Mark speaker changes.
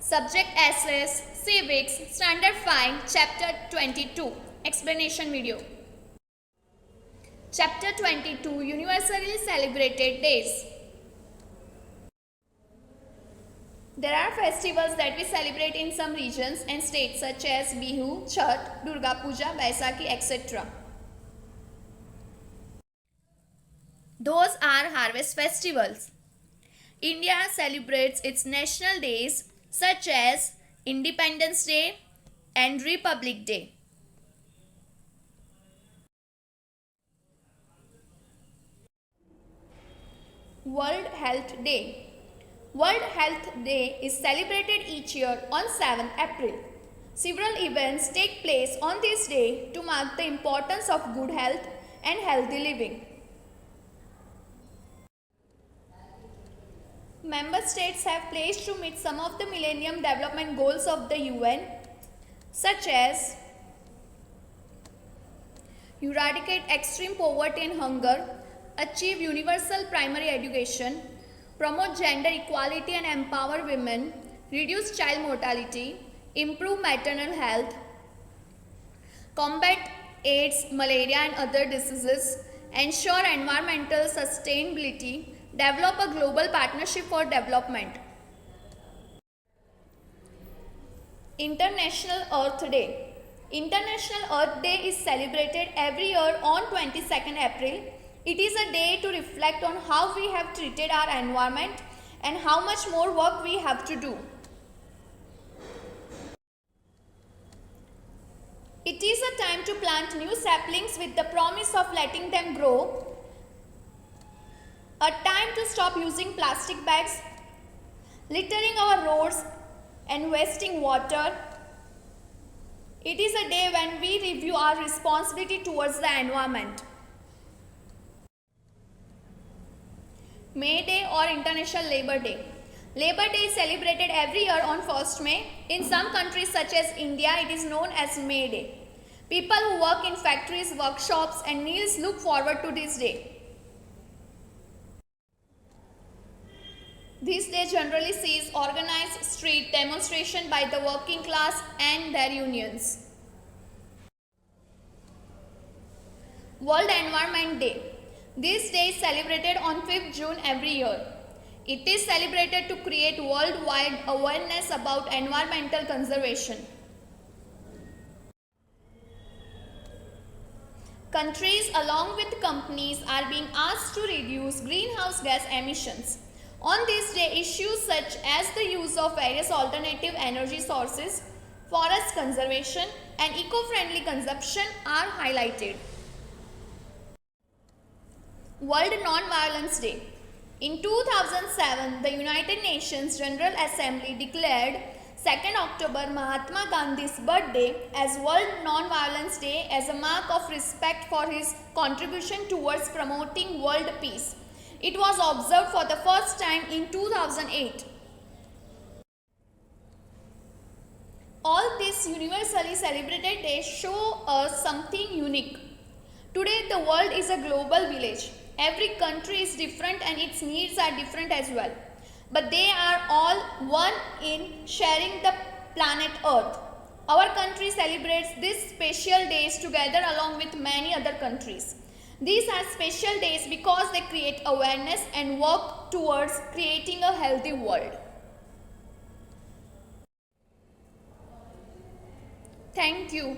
Speaker 1: Subject SS, Civics, Standard 5, Chapter 22. Explanation video. Chapter 22, Universally Celebrated Days. There are festivals that we celebrate in some regions and states such as Bihu, Chhath, Durga Puja, Baisakhi, etc. Those are harvest festivals. India celebrates its national days such as Independence Day and Republic Day. World Health Day. World Health Day is celebrated each year on 7th April. Several events take place on this day to mark the importance of good health and healthy living. Member states have pledged to meet some of the Millennium Development Goals of the UN, such as eradicate extreme poverty and hunger, achieve universal primary education, promote gender equality and empower women, reduce child mortality, improve maternal health, combat AIDS, malaria and other diseases, ensure environmental sustainability, develop a global partnership for development. International Earth Day. International Earth Day is celebrated every year on 22nd April. It is a day to reflect on how we have treated our environment and how much more work we have to do. It is a time to plant new saplings with the promise of letting them grow. A time to stop using plastic bags, littering our roads and wasting water. It is a day when we review our responsibility towards the environment. May Day or International Labour Day. Labor Day is celebrated every year on 1st May. In some countries such as India, it is known as May Day. People who work in factories, workshops and mills look forward to this day. This day generally sees organized street demonstration by the working class and their unions. World Environment Day. This day is celebrated on 5th June every year. It is celebrated to create worldwide awareness about environmental conservation. Countries along with companies are being asked to reduce greenhouse gas emissions. On this day, issues such as the use of various alternative energy sources, forest conservation and eco-friendly consumption are highlighted. World Non-Violence Day. In 2007, the United Nations General Assembly declared 2nd October Mahatma Gandhi's birthday as World Non-Violence Day as a mark of respect for his contribution towards promoting world peace. It was observed for the first time in 2008. All these universally celebrated days show us something unique. Today, the world is a global village. Every country is different and its needs are different as well. But they are all one in sharing the planet Earth. Our country celebrates these special days together along with many other countries. These are special days because they create awareness and work towards creating a healthy world. Thank you.